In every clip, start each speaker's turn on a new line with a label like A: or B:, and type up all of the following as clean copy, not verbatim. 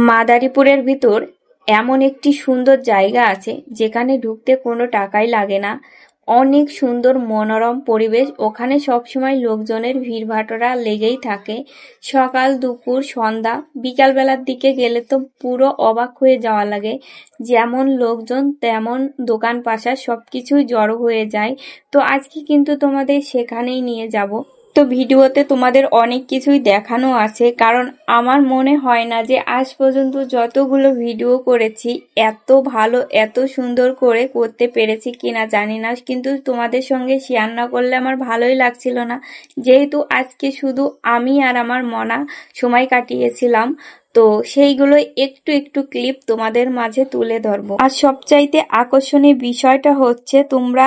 A: মাদারীপুরের ভিতর এমন একটি সুন্দর জায়গা আছে যেখানে ঢুকতে কোনো টাকাই লাগে না। অনেক সুন্দর মনোরম পরিবেশ। ওখানে সবসময় লোকজনের ভিড়ভাট্টারা লেগেই থাকে। সকাল, দুপুর, সন্ধ্যা, বিকালবেলার দিকে গেলে তো পুরো অবাক হয়ে যাওয়া লাগে। যেমন লোকজন তেমন দোকান পাশার সবকিছুই জড়ো হয়ে যায়। তো আজকে কিন্তু তোমাদের সেখানেই নিয়ে যাব। তো ভিডিওতে তোমাদের অনেক কিছুই দেখানো আছে, কারণ আমার মনে হয় না যে আজ পর্যন্ত যতগুলো ভিডিও করেছি এত ভালো এত সুন্দর করে করতে পেরেছি কিনা জানি না, কিন্তু তোমাদের সঙ্গে শেয়ার না করলে আমার ভালোই লাগছিল না, যেহেতু আজকে শুধু আমি আর আমার মনা সময় কাটিয়েছিলাম। তো সেইগুলো একটু একটু ক্লিপ তোমাদের মাঝে তুলে ধরবো। আর সবচাইতে আকর্ষণীয় বিষয়টা হচ্ছে তোমরা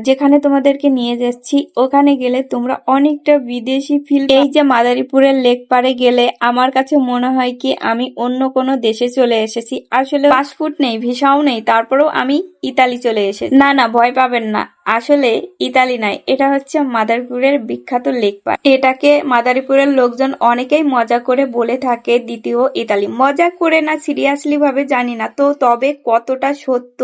A: যেখানে তোমাদেরকে নিয়ে যাচ্ছি ওখানে গেলে তোমরা অনেকটা বিদেশি ফিল। এই যে মাদারীপুরের লেক পারে গেলে আমার কাছে মনে হয় কি আমি অন্য কোনো দেশে চলে এসেছি। আসলে পাসপোর্ট নেই, ভিসাও নেই, তারপরেও আমি ইতালি চলে এসেছি। না না, ভয় পাবেন না, আসলে ইতালি নাই, এটা হচ্ছে মাদারীপুরের বিখ্যাত লেক পার। এটাকে মাদারীপুরের লোকজন অনেকেই মজা করে বলে থাকে দ্বিতীয় ইতালি। মজা করে না সিরিয়াসলি ভাবে জানি না, তো তবে কতটা সত্য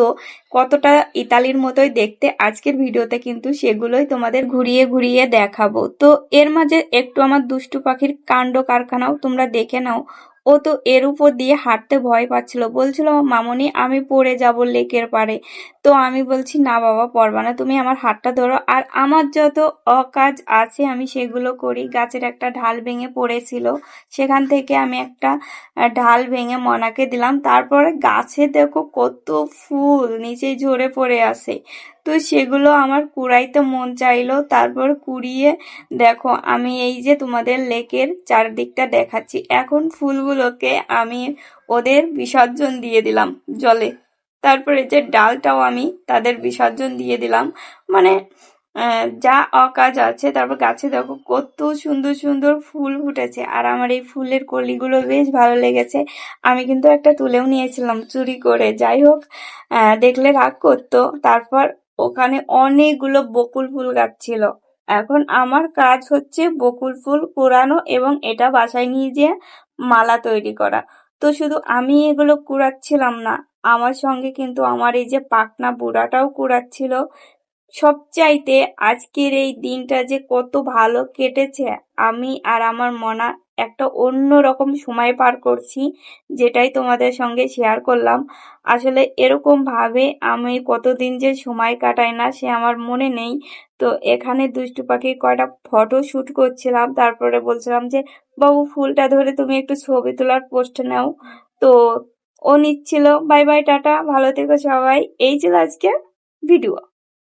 A: কতটা ইতালির মতোই দেখতে আজকের ভিডিওতে কিন্তু সেগুলোই তোমাদের ঘুরিয়ে ঘুরিয়ে দেখাবো। তো এর মাঝে একটু আমার দুষ্টু পাখির কাণ্ড কারখানাও তোমরা দেখে নাও। ও তো এর উপর দিয়ে হাঁটতে ভয় পাচ্ছিল, বলছিল মামনি আমি পড়ে যাব লেকের পাড়ে। তো আমি বলছি না বাবা, পড়বা না, তুমি আমার হাতটা ধরো। আর আমার যত অকাজ আছে আমি সেগুলো করি। গাছের একটা ঢাল ভেঙে পড়েছিল, সেখান থেকে আমি একটা ঢাল ভেঙে মনাকে দিলাম। তারপরে গাছে দেখো কত ফুল নিচে ঝরে পড়ে আছে, তো সেগুলো আমার কুড়াইতে মন চাইলো। তারপর কুড়িয়ে দেখো আমি এই যে তোমাদের লেকের চারদিকটা দেখাচ্ছি। এখন ফুলগুলোকে আমি ওদের বিসর্জন দিয়ে দিলাম জলে। তারপরে যে ডালটাও আমি তাদের বিসর্জন দিয়ে দিলাম। মানে যা অকাজ আছে। তারপর গাছে দেখো কত সুন্দর সুন্দর ফুল ফুটেছে, আর আমার এই ফুলের কলিগুলো বেশ ভালো লেগেছে। আমি কিন্তু একটা তুলেও নিয়েছিলাম চুরি করে, যাই হোক দেখলে রাগ করতো। তারপর ওখানে অনেকগুলো বকুল ফুল গাছ ছিল। এখন আমার কাজ হচ্ছে বকুল ফুল কুড়ানো এবং এটা বাসায় নিয়ে যেয়ে মালা তৈরি করা। তো শুধু আমি এগুলো কুড়াচ্ছিলাম না, আমার সঙ্গে কিন্তু আমার এই যে পাকনা বুড়াটাও কুড়াচ্ছিল। সবচাইতে আজকের এই দিনটা যে কত ভালো কেটেছে, আমি আর আমার মনা একটা অন্য রকম সময় পার করছি, যেটাই তোমাদের সঙ্গে শেয়ার করলাম। আসলে এরকম ভাবে আমি কতদিন যে সময় কাটাই না সে আমার মনে নেই। তো এখানে দুষ্টু পাখির কয়টা ফটো শুট করছিলাম, তারপরে বলছিলাম যে বাবু ফুলটা ধরে তুমি একটু ছবি তোলার পোস্ট নাও। তো ও নিচ্ছিল। বাই বাই, টাটা, ভালো থেকো সবাই। এই ছিল আজকে ভিডিও।